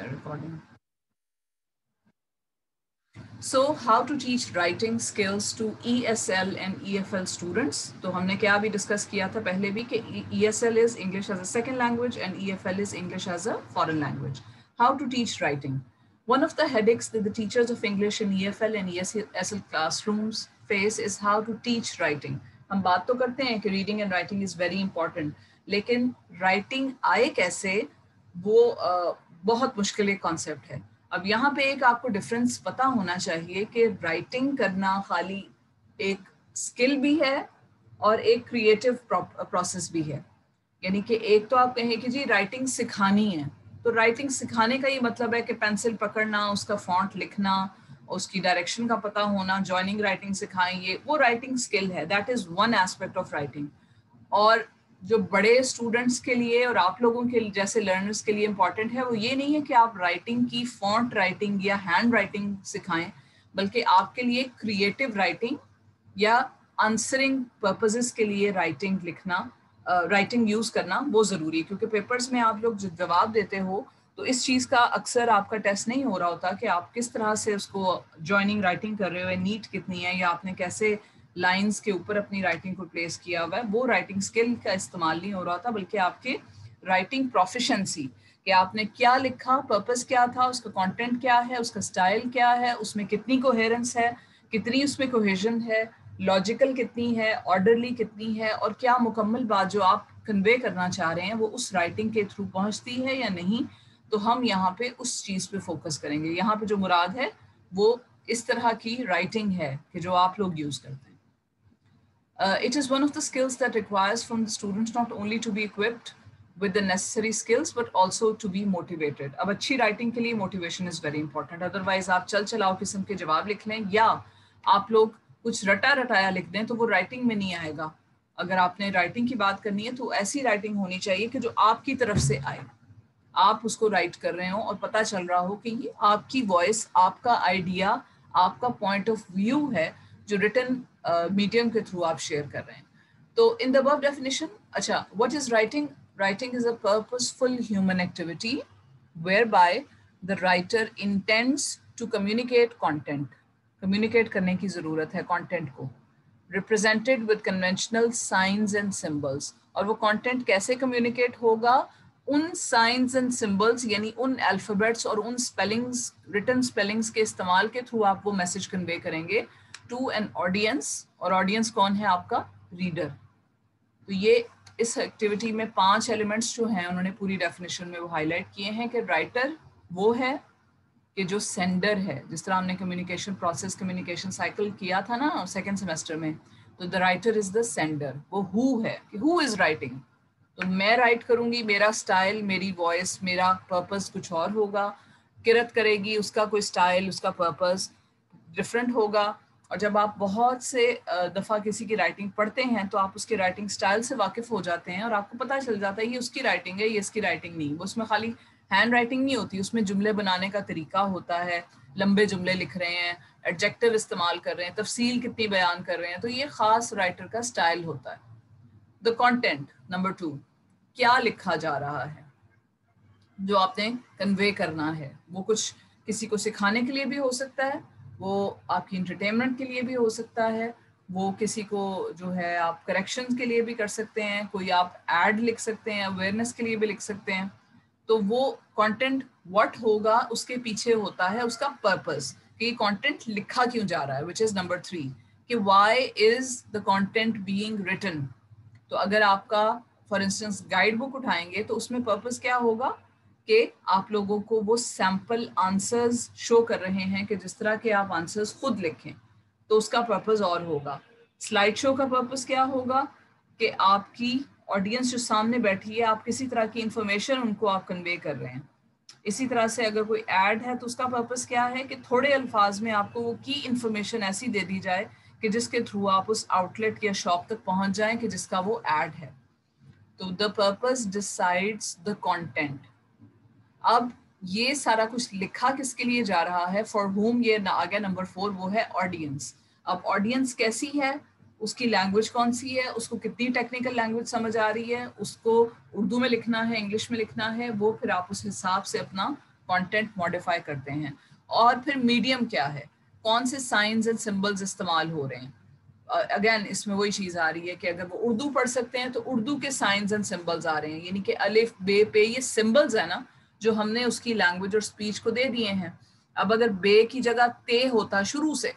recording. So how to teach writing skills to ESL and EFL students. तो हमने क्या अभी डिस्कस किया था पहले भी कि ESL is English as a second language and EFL is English as a foreign language. How to teach writing. One of the headaches that the teachers of English in EFL and ESL classrooms face is how to teach writing. हम बात तो करते हैं कि reading and writing is very important, लेकिन writing आए कैसे वो बहुत मुश्किल एक कॉन्सेप्ट है. अब यहाँ पे एक आपको डिफरेंस पता होना चाहिए कि राइटिंग करना खाली एक स्किल भी है और एक क्रिएटिव प्रोसेस भी है. यानी कि एक तो आप कहें कि जी राइटिंग सिखानी है, तो राइटिंग सिखाने का ये मतलब है कि पेंसिल पकड़ना, उसका फॉन्ट लिखना, उसकी डायरेक्शन का पता होना, जॉइनिंग राइटिंग सिखाएं, ये वो राइटिंग स्किल है. That is one aspect of writing. और जो बड़े स्टूडेंट्स के लिए और आप लोगों के जैसे लर्नर्स के लिए इम्पॉर्टेंट है वो ये नहीं है कि आप राइटिंग की फॉन्ट राइटिंग या हैंड राइटिंग सिखाएं, बल्कि आपके लिए क्रिएटिव राइटिंग या आंसरिंग पर्पसेस के लिए राइटिंग लिखना, राइटिंग यूज़ करना वो ज़रूरी है. क्योंकि पेपर्स में आप लोग जो जवाब देते हो तो इस चीज़ का अक्सर आपका टेस्ट नहीं हो रहा होता कि आप किस तरह से उसको जॉइनिंग राइटिंग कर रहे हो, नीट कितनी है, या आपने कैसे लाइंस के ऊपर अपनी राइटिंग को प्लेस किया हुआ है. वो राइटिंग स्किल का इस्तेमाल नहीं हो रहा था, बल्कि आपके राइटिंग प्रोफिशेंसी कि आपने क्या लिखा, पर्पस क्या था, उसका कंटेंट क्या है, उसका स्टाइल क्या है, उसमें कितनी कोहेरेंस है, कितनी उसमें कोहेजन है, लॉजिकल कितनी है, ऑर्डरली कितनी है, और क्या मुकम्मल बात जो आप कन्वे करना चाह रहे हैं वो उस राइटिंग के थ्रू पहुंचती है या नहीं. तो हम यहाँ पे उस चीज़ पे फोकस करेंगे. यहाँ पे जो मुराद है वो इस तरह की राइटिंग है कि जो आप लोग यूज़ करते हैं. It is one of the skills that requires from the students not only to be equipped with the necessary skills but also to be motivated. अब अच्छी राइटिंग के लिए motivation is very important. Otherwise आप चल चलाओ किस्म के जवाब लिख लें या आप लोग कुछ रटा रटाया लिख दें तो वो राइटिंग में नहीं आएगा. अगर आपने राइटिंग की बात करनी है तो ऐसी राइटिंग होनी चाहिए कि जो आपकी तरफ से आए, आप उसको राइट कर रहे हो और पता चल रहा हो कि ये आपकी वॉइस, आपका आइडिया, आपका पॉइंट ऑफ व्यू है जो रिटन मीडियम के थ्रू आप शेयर कर रहे हैं. तो इन द अबव डेफिनेशन, अच्छा, what is writing? Writing is a purposeful human activity where by the writer intends to communicate content. Communicate करने की ज़रूरत है कंटेंट को, represented with conventional signs and symbols. और वो कंटेंट कैसे कम्युनिकेट होगा? उन साइंस एंड सिम्बल्स यानी उन अल्फ़ाबेट्स और उन स्पेलिंग्स, रिटन स्पेलिंग्स के इस्तेमाल के थ्रू आप वो मैसेज कन्वे करेंगे टू एन ऑडियंस. और ऑडियंस कौन है? आपका रीडर. तो ये इस एक्टिविटी में 5 एलिमेंट्स जो हैं उन्होंने पूरी डेफिनेशन में वो हाईलाइट किए हैं कि राइटर वो है कि जो सेंडर है. जिस तरह हमने कम्युनिकेशन प्रोसेस, कम्युनिकेशन साइकिल किया था ना सेकेंड सेमेस्टर में, तो the writer is the sender. वो हु है कि हु इज़ राइटिंग. तो मैं राइट करूँगी, मेरा स्टाइल, मेरी वॉइस, मेरा पर्पस कुछ और होगा. किरत करेगी, उसका कोई स्टाइल, उसका पर्पस डिफरेंट होगा. और जब आप बहुत से दफ़ा किसी की राइटिंग पढ़ते हैं तो आप उसके राइटिंग स्टाइल से वाकिफ़ हो जाते हैं और आपको पता चल जाता है ये उसकी राइटिंग है, ये इसकी राइटिंग नहीं. वो उसमें खाली हैंड राइटिंग नहीं होती, उसमें जुमले बनाने का तरीका होता है. लंबे जुमले लिख रहे हैं, एडजेक्टिव इस्तेमाल कर रहे हैं, तफसील कितनी बयान कर रहे हैं, तो ये ख़ास राइटर का स्टाइल होता है. द कंटेंट नंबर 2, क्या लिखा जा रहा है, जो आपने कन्वे करना है. वो कुछ किसी को सिखाने के लिए भी हो सकता है, वो आपकी इंटरटेनमेंट के लिए भी हो सकता है, वो किसी को जो है आप करेक्शंस के लिए भी कर सकते हैं, कोई आप ऐड लिख सकते हैं, अवेयरनेस के लिए भी लिख सकते हैं. तो वो कंटेंट व्हाट होगा उसके पीछे होता है उसका पर्पस कि ये कंटेंट लिखा क्यों जा रहा है, विच इज़ नंबर 3 कि why is the content being written. तो अगर आपका फॉर इंस्टेंस गाइड बुक उठाएंगे तो उसमें पर्पस क्या होगा कि आप लोगों को वो सैम्पल आंसर्स शो कर रहे हैं कि जिस तरह के आप आंसर्स खुद लिखें, तो उसका पर्पस और होगा. स्लाइड शो का पर्पस क्या होगा कि आपकी ऑडियंस जो सामने बैठी है, आप किसी तरह की इंफॉर्मेशन उनको आप कन्वे कर रहे हैं. इसी तरह से अगर कोई ऐड है तो उसका पर्पस क्या है कि थोड़े अल्फाज में आपको वो की इंफॉर्मेशन ऐसी दे दी जाए कि जिसके थ्रू आप उस आउटलेट या शॉप तक पहुंच जाएं कि जिसका वो ऐड है. तो the purpose decides the content. अब ये सारा कुछ लिखा किसके लिए जा रहा है, फॉर होम, ये आ गया नंबर 4, वो है ऑडियंस. अब ऑडियंस कैसी है, उसकी लैंग्वेज कौन सी है, उसको कितनी टेक्निकल लैंग्वेज समझ आ रही है, उसको उर्दू में लिखना है, इंग्लिश में लिखना है, वो फिर आप उस हिसाब से अपना कंटेंट मॉडिफाई करते हैं. और फिर मीडियम क्या है, कौन से साइंस एंड सिंबल्स इस्तेमाल हो रहे हैं. अगेन इसमें वही चीज़ आ रही है कि अगर वो उर्दू पढ़ सकते हैं तो उर्दू के साइंस एंड सिंबल्स आ रहे हैं, यानी कि अलिफ बे पे ये सिंबल्स है ना जो हमने उसकी लैंग्वेज और स्पीच को दे दिए हैं. अब अगर बे की जगह ते होता शुरू से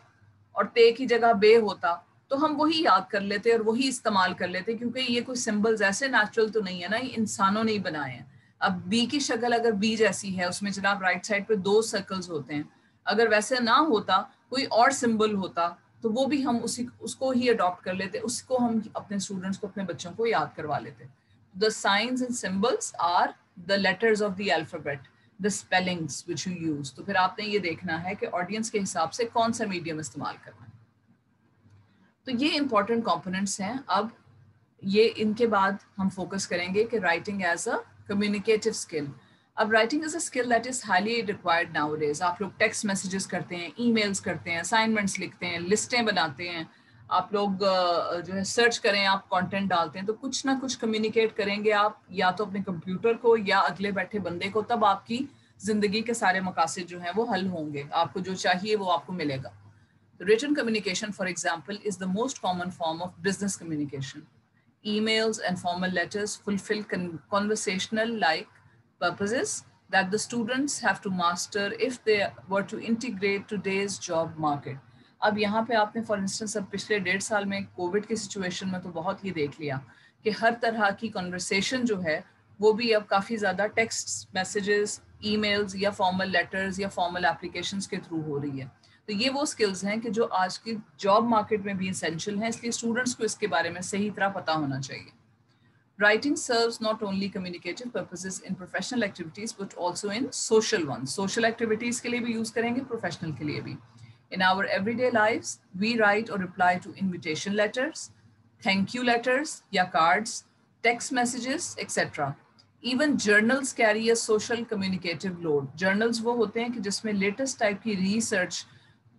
और ते की जगह बे होता तो हम वही याद कर लेते और वही इस्तेमाल कर लेते, क्योंकि ये कोई सिंबल्स ऐसे नेचुरल तो नहीं है ना, ये इंसानों ने ही बनाए हैं. अब बी की शक्ल अगर बी जैसी है, उसमें जनाब राइट साइड पे 2 सर्कल्स होते हैं, अगर वैसे ना होता कोई और सिंबल होता तो वो भी हम उसको ही अडॉप्ट कर लेते, उसको हम अपने स्टूडेंट्स को, अपने बच्चों को याद करवा लेते. The signs and symbols are the letters of the alphabet, the spellings which you use. तो फिर आपने ये देखना है कि ऑडियंस के हिसाब से कौन सा मीडियम इस्तेमाल करना है. तो ये इंपॉर्टेंट कंपोनेंट्स हैं. अब ये इनके बाद हम फोकस करेंगे कि writing as a communicative skill. अब writing is a skill that is highly required nowadays. आप लोग टेक्स्ट मैसेजेस करते हैं, ईमेल्स करते हैं, असाइनमेंट्स लिखते हैं, लिस्टें बनाते हैं, आप लोग जो है सर्च करें, आप कंटेंट डालते हैं, तो कुछ ना कुछ कम्युनिकेट करेंगे आप, या तो अपने कंप्यूटर को या अगले बैठे बंदे को, तब आपकी जिंदगी के सारे मकासद जो हैं वो हल होंगे, आपको जो चाहिए वो आपको मिलेगा. Written communication, for example, is the most common form of business communication. Emails and formal letters fulfill conversational-like purposes that the students have to master if they were to integrate today's job market. अब यहाँ पे आपने for instance अब पिछले 1.5 साल में Covid की situation में तो बहुत ही देख लिया कि हर तरह की कन्वर्सेशन जो है वो भी अब काफ़ी ज़्यादा टेक्स्ट मैसेजेस, ईमेल्स या फॉर्मल लेटर्स या फॉर्मल एप्लीकेशंस के थ्रू हो रही है. तो ये वो स्किल्स हैं कि जो आज की जॉब मार्केट में भी एसेंशियल हैं, इसलिए स्टूडेंट्स को इसके बारे में सही तरह पता होना चाहिए. Writing serves not only communicative purposes in professional activities but also in social ones. Social activities के लिए भी यूज करेंगे, प्रोफेशनल के लिए भी. In our everyday lives, we write or reply to invitation letters, thank you letters या cards, text messages, etc. Even journals carry a social communicative load. Journals वो होते हैं कि जिसमें लेटेस्ट टाइप की रिसर्च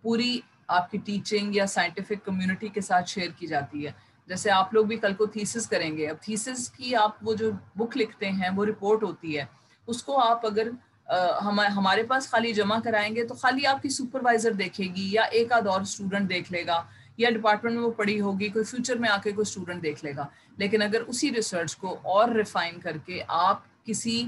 पूरी आपकी टीचिंग या साइंटिफिक कम्युनिटी के साथ शेयर की जाती है. जैसे आप लोग भी कल को थीसिस करेंगे, अब थीसिस की आप वो जो बुक लिखते हैं वो रिपोर्ट होती है, उसको आप अगर हमारे पास खाली जमा कराएंगे तो खाली आपकी सुपरवाइजर देखेगी या एक आध और स्टूडेंट देख लेगा, या डिपार्टमेंट में वो पढ़ी होगी, कोई फ्यूचर में आके कोई स्टूडेंट देख लेगा. लेकिन अगर उसी रिसर्च को और रिफाइन करके आप किसी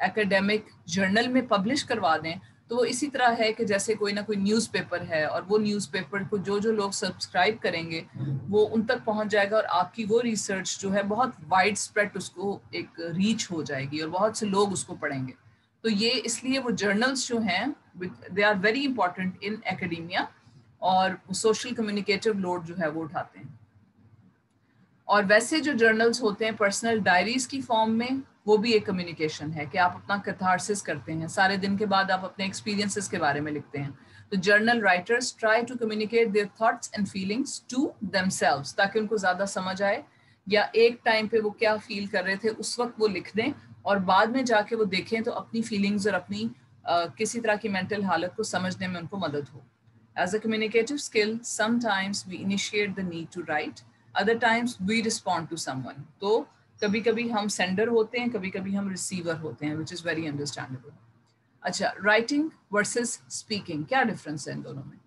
एकेडमिक जर्नल में पब्लिश करवा दें तो वो इसी तरह है कि जैसे कोई ना कोई न्यूज़पेपर है और वो न्यूज़पेपर को जो लोग सब्सक्राइब करेंगे वो उन तक पहुंच जाएगा और आपकी वो रिसर्च जो है बहुत वाइड स्प्रेड उसको एक रीच हो जाएगी और बहुत से लोग उसको पढ़ेंगे. तो ये इसलिए वो जर्नल्स जो हैं they are very important in academia और सोशल कम्युनिकेटिव लोड जो है वो उठाते हैं. और वैसे जो जर्नल्स होते हैं पर्सनल डायरीज की फॉर्म में, वो भी एक कम्युनिकेशन है कि आप अपना कैथारसिस करते हैं, सारे दिन के बाद आप अपने एक्सपीरियंसेस के बारे में लिखते हैं. तो journal writers try to communicate their thoughts and feelings to themselves, ताकि उनको ज़्यादा समझ आए, या एक टाइम पे वो क्या फील कर रहे थे उस वक्त वो लिख दें और बाद में जाके वो देखें तो अपनी फीलिंग्स और अपनी किसी तरह की मेंटल हालत को समझने में उनको मदद हो. As a communicative skill, sometimes we initiate the need to write, other times we respond to someone. तो कभी कभी हम सेंडर होते हैं, कभी कभी हम रिसीवर होते हैं, which is very understandable. अच्छा, राइटिंग वर्सेस स्पीकिंग, क्या डिफरेंस है इन दोनों में?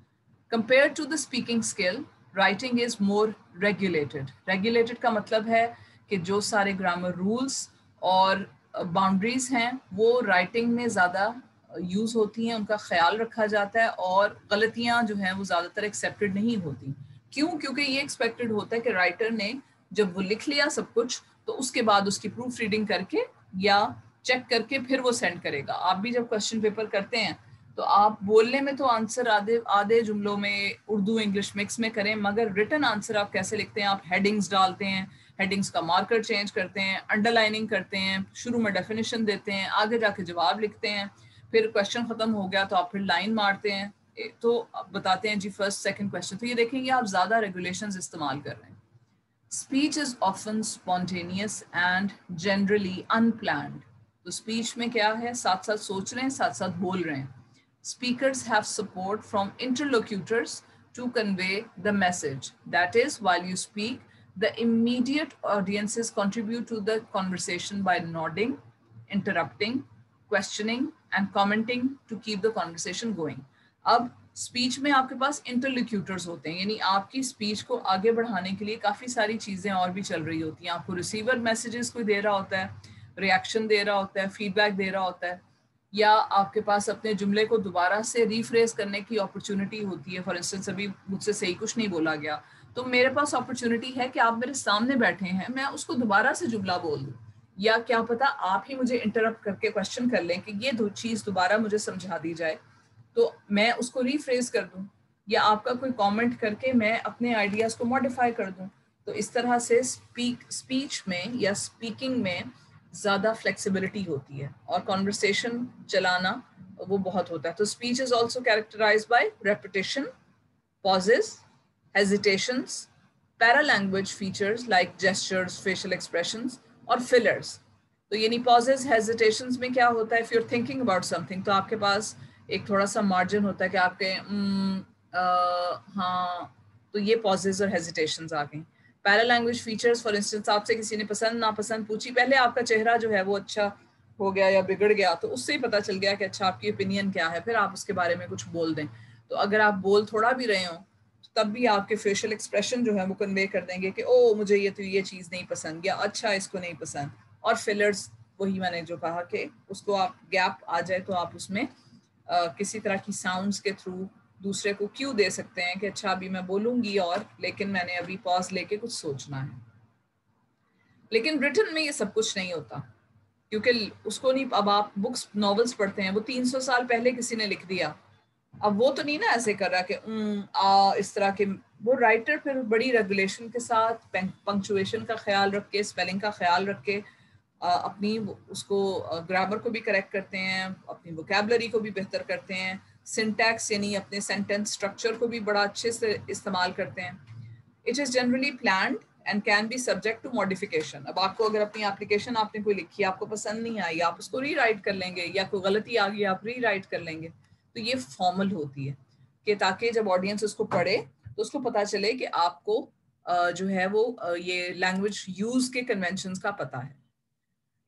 Compared to the speaking skill, writing is more regulated. Regulated का मतलब है कि जो सारे ग्रामर रूल्स और बाउंड्रीज हैं वो राइटिंग में ज़्यादा यूज़ होती हैं, उनका ख्याल रखा जाता है और गलतियाँ जो हैं वो ज़्यादातर एक्सेप्टेड नहीं होती. क्यों? क्योंकि ये एक्सपेक्टेड होता है कि राइटर ने जब वो लिख लिया सब कुछ तो उसके बाद उसकी प्रूफ रीडिंग करके या चेक करके फिर वो सेंड करेगा. आप भी जब क्वेश्चन पेपर करते हैं तो आप बोलने में तो आंसर आधे जुमलों में उर्दू इंग्लिश मिक्स में करें, मगर रिटन आंसर आप कैसे लिखते हैं? आप हेडिंग्स डालते हैं, हेडिंग्स का मार्कर चेंज करते हैं, अंडरलाइनिंग करते हैं, शुरू में डेफिनेशन देते हैं, आगे जाके जवाब लिखते हैं, फिर क्वेश्चन खत्म हो गया तो आप फिर लाइन मारते हैं, तो बताते हैं जी फर्स्ट सेकंड क्वेश्चन. तो ये देखेंगे आप ज़्यादा रेगुलेशंस इस्तेमाल कर रहे हैं. Speech is often spontaneous and generally unplanned. तो स्पीच में क्या है? साथ साथ सोच रहे हैं, साथ साथ बोल रहे हैं. Speakers have support from interlocutors to convey the message. That is, while you speak, the immediate audiences contribute to the conversation by nodding, interrupting, questioning and commenting to keep the conversation going. अब speech में आपके पास interlocutors होते हैं, यानी आपकी speech को आगे बढ़ाने के लिए काफ़ी सारी चीज़ें और भी चल रही होती हैं. आपको रिसीवर मैसेजेस कोई दे रहा होता है, रिएक्शन दे रहा होता है, फीडबैक दे रहा होता है, या आपके पास अपने जुमले को दोबारा से रीफ्रेज करने की अपॉर्चुनिटी होती है. फॉर इंस्टेंस अभी मुझसे सही कुछ नहीं बोला गया तो मेरे पास अपॉर्चुनिटी है कि आप मेरे सामने बैठे हैं, मैं उसको दोबारा से जुमला बोल दूं, या क्या पता आप ही मुझे इंटरप्ट करके क्वेश्चन कर लें कि ये दो चीज़ दोबारा मुझे समझा दी जाए तो मैं उसको रीफ्रेज कर दूं, या आपका कोई कमेंट करके मैं अपने आइडियाज़ को मॉडिफाई कर दूं. तो इस तरह से स्पीच में या स्पीकिंग में ज़्यादा फ्लेक्सिबिलिटी होती है और कॉन्वर्सेशन चलाना वो बहुत होता है. तो speech is also characterize by repetition, pauses, hesitations, paralanguage features like gestures, facial expressions और fillers. तो यानी pauses, hesitations में क्या होता है, if you're thinking about something तो आपके पास एक थोड़ा सा margin होता है कि आपके हाँ, तो ये pauses और hesitations आ गई. Paralanguage features, for instance आपसे किसी ने पसंद नापसंद पूछी, पहले आपका चेहरा जो है वो अच्छा हो गया या बिगड़ गया तो उससे ही पता चल गया कि अच्छा आपकी ओपिनियन क्या है, फिर आप उसके बारे में कुछ बोल दें. तो अगर आप बोल थोड़ा भी रहे हो तब भी आपके फेशियल एक्सप्रेशन जो है वो कन्वे कर देंगे कि ओ मुझे ये चीज़ नहीं पसंद, या अच्छा इसको नहीं पसंद. और फिलर्स वही मैंने जो कहा कि उसको आप गैप आ जाए तो आप उसमें किसी तरह की साउंड्स के थ्रू दूसरे को क्यों दे सकते हैं कि अच्छा अभी मैं बोलूँगी और लेकिन मैंने अभी पॉज लेके कुछ सोचना है. लेकिन रिटन में ये सब कुछ नहीं होता क्योंकि उसको नहीं, अब आप बुक्स नॉवेल्स पढ़ते हैं वो 300 साल पहले किसी ने लिख दिया, अब वो तो नहीं ना ऐसे कर रहा कि इस तरह के. वो राइटर फिर बड़ी रेगुलेशन के साथ पंक्चुएशन का ख्याल रख के, स्पेलिंग का ख्याल रख के अपनी उसको ग्रामर को भी करेक्ट करते हैं, अपनी वोकैबुलरी को भी बेहतर करते हैं, सिंटैक्स यानी अपने सेंटेंस स्ट्रक्चर को भी बड़ा अच्छे से इस्तेमाल करते हैं. It is generally planned and can be subject to modification. अब आपको अगर अपनी एप्लीकेशन आपने कोई लिखी, आपको पसंद नहीं आई, आप उसको री राइट कर लेंगे, या कोई गलती आ गई आप री राइट कर लेंगे. तो ये फॉर्मल होती है कि ताकि जब ऑडियंस उसको पढ़े तो उसको पता चले कि आपको जो है वो ये लैंग्वेज यूज के कन्वेंशंस का पता है.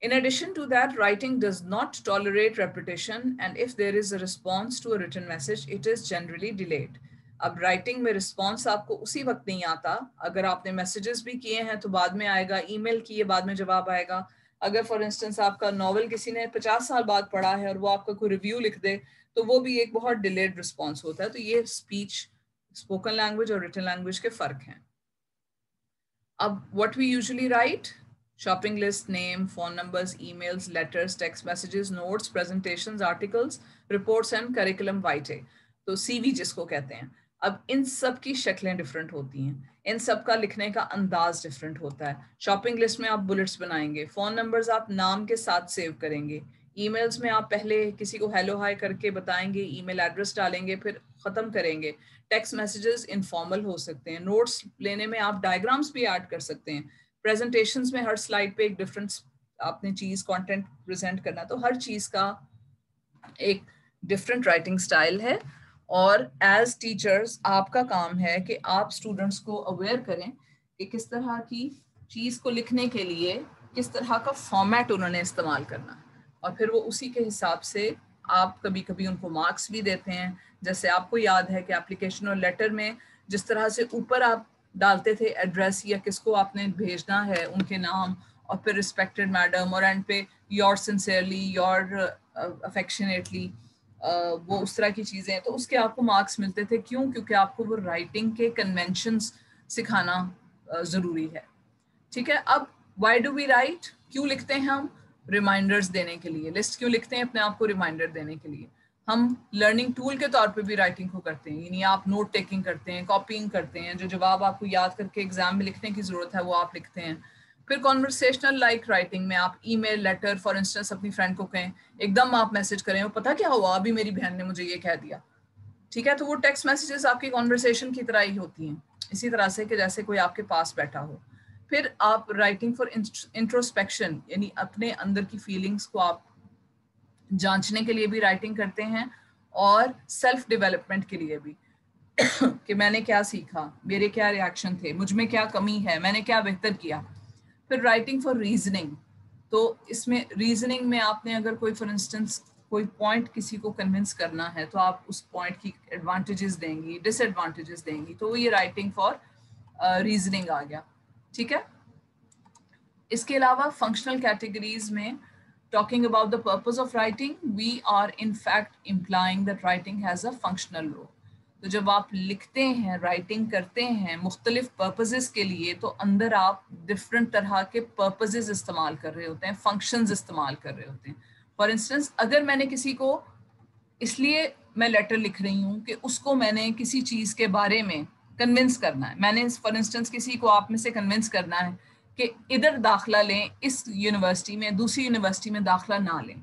In addition to that, writing does not tolerate repetition, and if there is a response to a written message, it is generally delayed. अब राइटिंग में रिस्पॉन्स आपको उसी वक्त नहीं आता. अगर आपने मैसेजेस भी किए हैं तो बाद में आएगा, ईमेल किए बाद में जवाब आएगा. अगर फॉर इंस्टेंस आपका नॉवल किसी ने 50 साल बाद पढ़ा है और वो आपका कोई रिव्यू लिख दे तो वो भी एक बहुत डिलेड रिस्पॉन्स होता है. तो ये स्पीच, स्पोकन लैंग्वेज और रिटन लैंग्वेज के फर्क हैं. अब what we usually write, shopping list, name, phone numbers, emails, letters, text messages, notes, presentations, articles, reports and curriculum vitae. तो CV जिसको कहते हैं. अब इन सब की शक्लें डिफरेंट होती हैं, इन सब का लिखने का अंदाज डिफरेंट होता है. शॉपिंग लिस्ट में आप बुलेट्स बनाएंगे, फोन नंबर्स आप नाम के साथ सेव करेंगे, ईमेल्स में आप पहले किसी को हेलो हाय करके बताएंगे, ईमेल एड्रेस डालेंगे, फिर ख़त्म करेंगे. टेक्स्ट मैसेजेस इनफॉर्मल हो सकते हैं. नोट्स लेने में आप डायग्राम्स भी ऐड कर सकते हैं. प्रेजेंटेशंस में हर स्लाइड पे एक डिफरेंट आपने चीज़ कंटेंट प्रेजेंट करना, तो हर चीज़ का एक डिफरेंट राइटिंग स्टाइल है. और एज टीचर्स आपका काम है कि आप स्टूडेंट्स को अवेयर करें कि किस तरह की चीज़ को लिखने के लिए किस तरह का फॉर्मेट उन्होंने इस्तेमाल करना है, और फिर वो उसी के हिसाब से आप कभी कभी उनको मार्क्स भी देते हैं. जैसे आपको याद है कि एप्लीकेशन और लेटर में जिस तरह से ऊपर आप डालते थे एड्रेस या किसको आपने भेजना है उनके नाम, और फिर रिस्पेक्टेड मैडम, और एंड पे योर सिंसियरली, योर अफेक्शनेटली, वो उस तरह की चीज़ें, तो उसके आपको मार्क्स मिलते थे. क्यों? क्योंकि आपको वो राइटिंग के कन्वेंशंस सिखाना ज़रूरी है. ठीक है. अब व्हाई डू वी राइट, क्यों लिखते हैं हम? रिमाइंडर्स देने के लिए. लिस्ट क्यों लिखते हैं? अपने आप को रिमाइंडर देने के लिए. हम लर्निंग टूल के तौर पे भी राइटिंग को करते हैं, यानी आप नोट टेकिंग करते हैं, कॉपिंग करते हैं, जो जवाब आपको याद करके एग्जाम में लिखने की ज़रूरत है वो आप लिखते हैं. फिर कॉन्वर्सेशनल लाइक राइटिंग में आप ईमेल, लेटर, फॉर इंस्टेंस अपनी फ्रेंड को कहें, एकदम आप मैसेज करें, वो पता क्या हुआ अभी मेरी बहन ने मुझे ये कह दिया. ठीक है. तो वो टेक्स्ट मैसेजेस आपकी कॉन्वर्सेशन की तरह ही होती हैं, इसी तरह से कि जैसे कोई आपके पास बैठा हो. फिर आप राइटिंग फॉर इंट्रोस्पेक्शन, यानी अपने अंदर की फीलिंग्स को आप जांचने के लिए भी राइटिंग करते हैं, और सेल्फ डेवलपमेंट के लिए भी कि मैंने क्या सीखा, मेरे क्या रिएक्शन थे, मुझ में क्या कमी है, मैंने क्या बेहतर किया. फिर राइटिंग फॉर रीजनिंग, تو اس میں ریزننگ میں آپ نے اگر کوئی فار انسٹنس کوئی پوائنٹ کسی کو کنونس کرنا ہے تو آپ اس پوائنٹ کی ایڈوانٹیجز دیں گی, ڈس ایڈوانٹیجز دیں گی, تو یہ رائٹنگ فار ریزننگ آ گیا. ٹھیک ہے. اس کے علاوہ فنکشنل کیٹیگریز میں talking about the purpose of writing, we are in fact implying that writing has a functional role. تو جب آپ لکھتے ہیں, رائٹنگ کرتے ہیں مختلف پرپزز کے لیے, تو اندر آپ ڈفرینٹ طرح کے پرپزز استعمال کر رہے ہوتے ہیں, فنکشنز استعمال کر رہے ہوتے ہیں. فار انسٹنس اگر میں نے کسی کو, اس لیے میں لیٹر لکھ رہی ہوں کہ اس کو میں نے کسی چیز کے بارے میں کنونس کرنا ہے. میں نے فار انسٹنس کسی کو آپ میں سے کنونس کرنا ہے کہ ادھر داخلہ لیں اس یونیورسٹی میں, دوسری یونیورسٹی میں داخلہ نہ لیں.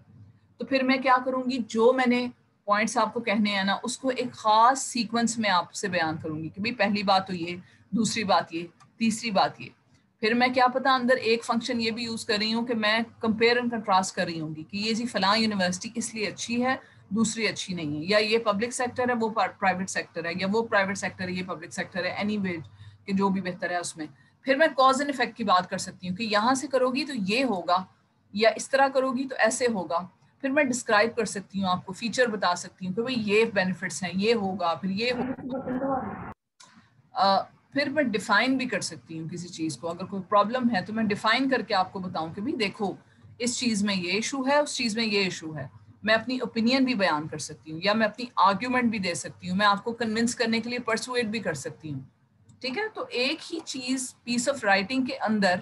تو پھر میں کیا کروں گی, جو میں نے پوائنٹس آپ کو کہنے ہیں نا, اس کو ایک خاص سیکوینس میں آپ سے بیان کروں گی کہ بھئی پہلی بات تو یہ, دوسری بات یہ, تیسری بات یہ. پھر میں کیا پتا اندر ایک فنکشن یہ بھی یوز کر رہی ہوں کہ میں کمپیئر اینڈ کنٹراسٹ کر رہی ہوں گی کہ یہ جی فلاں یونیورسٹی اس لیے اچھی ہے, دوسری اچھی نہیں ہے, یا یہ پبلک سیکٹر ہے وہ پرائیویٹ سیکٹر ہے, یا وہ پرائیویٹ سیکٹر ہے یہ پبلک سیکٹر ہے, اینی وے کہ جو بھی بہتر ہے اس میں. پھر میں کاز اینڈ افیکٹ کی بات کر سکتی ہوں کہ یہاں سے کرو گی تو یہ ہوگا, یا اس طرح کرو گی تو ایسے ہوگا. پھر میں ڈسکرائب کر سکتی ہوں, آپ کو فیچر بتا سکتی ہوں کہ بھئی یہ بینیفٹس ہیں, یہ ہوگا, پھر یہ ہوگا. پھر میں ڈیفائن بھی کر سکتی ہوں کسی چیز کو. اگر کوئی پرابلم ہے تو میں ڈیفائن کر کے آپ کو بتاؤں کہ بھئی دیکھو اس چیز میں یہ ایشو ہے, اس چیز میں یہ ایشو ہے. میں اپنی اوپینین بھی بیان کر سکتی ہوں, یا میں اپنی آرگیومنٹ بھی دے سکتی ہوں, میں آپ کو کنونس کرنے کے لیے پرسویٹ بھی کر سکتی ہوں. ٹھیک ہے. تو ایک ہی چیز پیس آف رائٹنگ کے اندر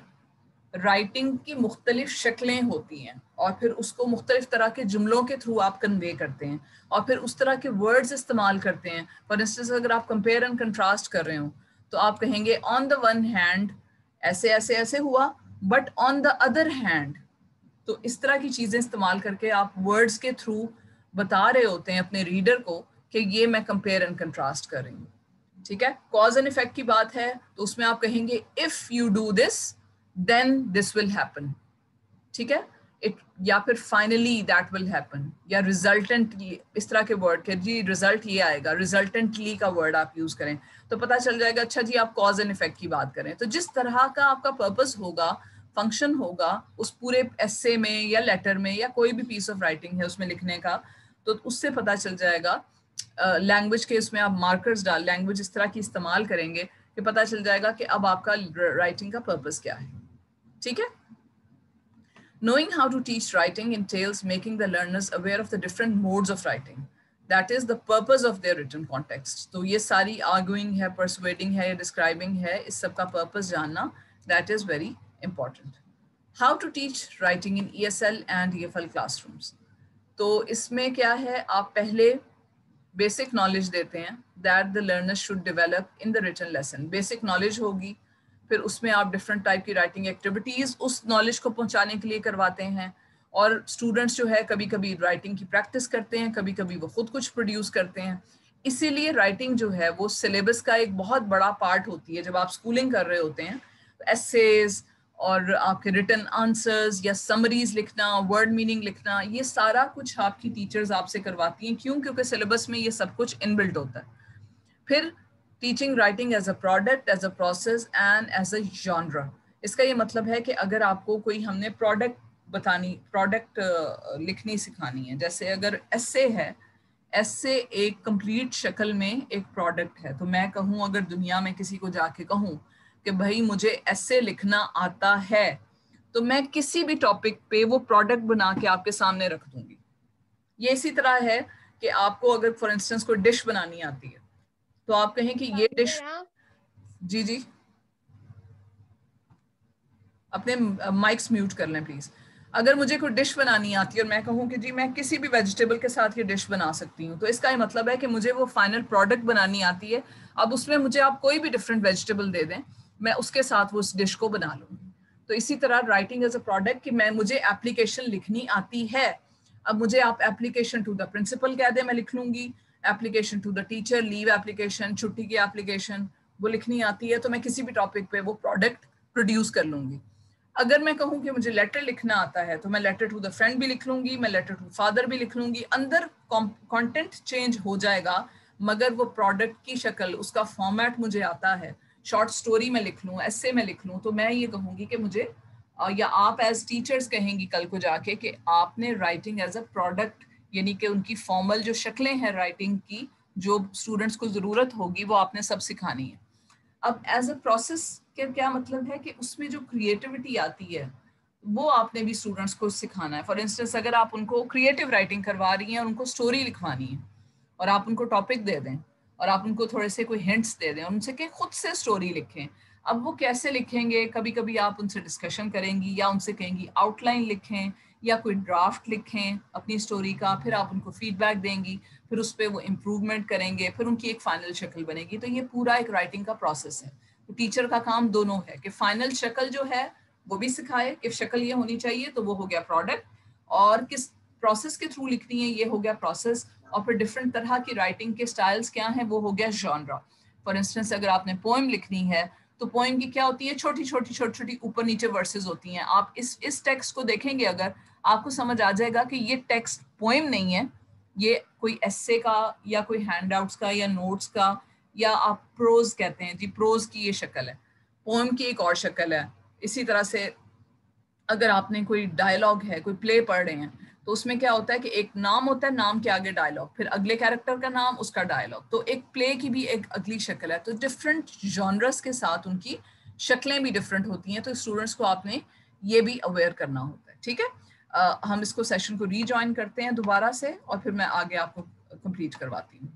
رائٹنگ کی مختلف شکلیں ہوتی ہیں, اور پھر اس کو مختلف طرح کے جملوں کے تھرو آپ کنوے کرتے ہیں, اور پھر اس طرح کے ورڈز استعمال کرتے ہیں. فار انسٹنس اگر آپ کمپیئر اینڈ کنٹراسٹ کر رہے ہوں تو آپ کہیں گے آن دا ون ہینڈ ایسے ایسے ایسے ہوا, but on the other hand. تو اس طرح کی چیزیں استعمال کر کے آپ ورڈز کے تھرو بتا رہے ہوتے ہیں اپنے ریڈر کو کہ یہ میں کمپیئر اینڈ کنٹراسٹ کر رہی ہوں. ٹھیک ہے. کاز اینڈ افیکٹ کی بات ہے تو اس میں آپ کہیں گے if you do this then this will happen. ٹھیک ہے. یا پھر فائنلی دیٹ ول ہیپن, یا ریزلٹنٹلی, اس طرح کے ورڈ کہ جی ریزلٹ یہ آئے گا, ریزلٹنٹلی کا ورڈ آپ یوز کریں تو پتہ چل جائے گا اچھا جی آپ کاز اینڈ افیکٹ کی بات کریں. تو جس طرح کا آپ کا پرپز ہوگا, فنکشن ہوگا اس پورے ایسے میں یا لیٹر میں یا کوئی بھی پیس آف رائٹنگ ہے اس میں لکھنے کا, تو اس سے پتہ چل جائے گا. لینگویج کے اس میں آپ مارکرز ڈال, لینگویج اس طرح کی استعمال کریں گے کہ پتہ چل جائے گا کہ اب آپ کا رائٹنگ کا پرپز کیا ہے. ٹھیک ہے. Knowing how to teach writing entails making the learners aware of the different modes of writing. That is the purpose of their written context. تو یہ ساری arguing ہے, persuading ہے, describing ہے, اس سب کا purpose جاننا, that is very important. How to teach writing in ESL and EFL classrooms. تو اس میں کیا ہے, آپ پہلے بیسک نالج دیتے ہیں that the learners should develop in the written lesson. Basic knowledge ہوگی, پھر اس میں آپ ڈفرینٹ ٹائپ کی رائٹنگ ایکٹیویٹیز اس نالج کو پہنچانے کے لیے کرواتے ہیں, اور اسٹوڈنٹس جو ہے کبھی کبھی رائٹنگ کی پریکٹس کرتے ہیں, کبھی کبھی وہ خود کچھ پروڈیوس کرتے ہیں. اسی لیے رائٹنگ جو ہے وہ سلیبس کا ایک بہت بڑا پارٹ ہوتی ہے. جب آپ اسکولنگ کر رہے ہوتے ہیں تو ایسیز اور آپ کے ریٹن آنسرز یا سمریز لکھنا, ورڈ میننگ لکھنا, یہ سارا کچھ آپ کی ٹیچرز آپ سے کرواتی ہیں. کیوں؟ کیونکہ سلیبس میں یہ سب کچھ ان بلٹ ہوتا ہے. پھر teaching writing as a product, as a process and as a genre. اس کا یہ مطلب ہے کہ اگر آپ کو کوئی ہم نے پروڈکٹ لکھنی سکھانی ہے, جیسے اگر ایسے ہے, ایسے ایک کمپلیٹ شکل میں ایک پروڈکٹ ہے, تو میں کہوں اگر دنیا میں کسی کو جا کے کہوں کہ بھائی مجھے ایسے لکھنا آتا ہے, تو میں کسی بھی ٹاپک پہ وہ پروڈکٹ بنا کے آپ کے سامنے رکھ دوں گی. یہ اسی طرح ہے کہ آپ کو اگر فار انسٹنس کوئی ڈش بنانی آتی ہے تو آپ کہیں کہ یہ ڈش, جی جی اپنے مائکس میوٹ کر لیں پلیز. اگر مجھے کوئی ڈش بنانی آتی ہے اور میں کہوں کہ جی میں کسی بھی ویجیٹیبل کے ساتھ یہ ڈش بنا سکتی ہوں, تو اس کا یہ مطلب ہے کہ مجھے وہ فائنل پروڈکٹ بنانی آتی ہے. اب اس میں مجھے آپ کوئی بھی ڈفرینٹ ویجیٹیبل دے دیں, میں اس کے ساتھ وہ اس ڈش کو بنا لوں گی. تو اسی طرح رائٹنگ ایز اے پروڈکٹ کہ مجھے اپلیکیشن لکھنی آتی ہے, اب مجھے آپ اپلیکیشن ٹو دا پرنسپل کہہ دیں, میں لکھ لوں گی. Application to the teacher, leave application, چھٹی کی اپلیکیشن, وہ لکھنی آتی ہے تو میں کسی بھی ٹاپک پہ وہ پروڈکٹ پروڈیوس کر لوں گی. اگر میں کہوں کہ مجھے لیٹر لکھنا آتا ہے تو میں لیٹر ٹو دا فرینڈ بھی لکھ لوں گی, میں لیٹر ٹو فادر بھی لکھ لوں گی. اندر کانٹینٹ چینج ہو جائے گا مگر وہ پروڈکٹ کی شکل, اس کا فارمیٹ مجھے آتا ہے. شارٹ سٹوری میں لکھ لوں, ایسے میں لکھ لوں, تو میں یہ کہوں گی کہ مجھے یا آپ ایز ٹیچرز کہیں گی کل کو جا کے کہ آپ نے رائٹنگ ایز اے پروڈکٹ، یعنی کہ ان کی فارمل جو شکلیں ہیں رائٹنگ کی جو اسٹوڈنٹس کو ضرورت ہوگی وہ آپ نے سب سکھانی ہے. اب ایز اے پروسیس کے کیا مطلب ہے کہ اس میں جو کریٹیوٹی آتی ہے وہ آپ نے بھی اسٹوڈنٹس کو سکھانا ہے. فار انسٹنس اگر آپ ان کو کریٹیو رائٹنگ کروا رہی ہیں اور ان کو اسٹوری لکھوانی ہے اور آپ ان کو ٹاپک دے دیں اور آپ ان کو تھوڑے سے کوئی ہنٹس دے دیں اور ان سے کہ خود سے اسٹوری لکھیں. اب وہ کیسے لکھیں گے، کبھی کبھی آپ ان سے ڈسکشن کریں گی یا ان سے کہیں گی آؤٹ لائن لکھیں یا کوئی ڈرافٹ لکھیں اپنی اسٹوری کا، پھر آپ ان کو فیڈ بیک دیں گی، پھر اس پہ وہ امپروومنٹ کریں گے، پھر ان کی ایک فائنل شکل بنے گی. تو یہ پورا ایک رائٹنگ کا پروسیس ہے. تو ٹیچر کا کام دونوں ہے کہ فائنل شکل جو ہے وہ بھی سکھائے کہ شکل یہ ہونی چاہیے، تو وہ ہو گیا پروڈکٹ، اور کس پروسیس کے تھرو لکھنی ہے یہ ہو گیا پروسیس، اور پھر ڈفرنٹ طرح کی رائٹنگ کے سٹائلز کیا ہیں وہ ہو گیا ژانرا. فار انسٹنس اگر آپ نے پوئم لکھنی ہے تو پوئم کی کیا ہوتی ہے، چھوٹی چھوٹی اوپر نیچے ورسز ہوتی ہیں. آپ اس ٹیکسٹ کو دیکھیں گے اگر آپ کو سمجھ آ جائے گا کہ یہ ٹیکسٹ پوئم نہیں ہے، یہ کوئی ایسے کا یا کوئی ہینڈ آؤٹس کا یا نوٹس کا، یا آپ پروز کہتے ہیں جی، پروز کی یہ شکل ہے، پوئم کی ایک اور شکل ہے. اسی طرح سے اگر آپ نے کوئی ڈائلاگ ہے، کوئی پلے پڑھ رہے ہیں تو اس میں کیا ہوتا ہے کہ ایک نام ہوتا ہے، نام کے آگے ڈائلاگ، پھر اگلے کیریکٹر کا نام، اس کا ڈائلاگ. تو ایک پلے کی بھی ایک اگلی شکل ہے. تو ڈفرینٹ جانرس کے ساتھ ان کی شکلیں بھی ڈفرینٹ ہوتی ہیں. تو اسٹوڈنٹس کو آپ نے یہ بھی اویئر کرنا ہوتا ہے. ٹھیک ہے، ہم اس کو سیشن کو ری جوائن کرتے ہیں دوبارہ سے اور پھر میں آگے آپ کو کمپلیٹ کرواتی ہوں.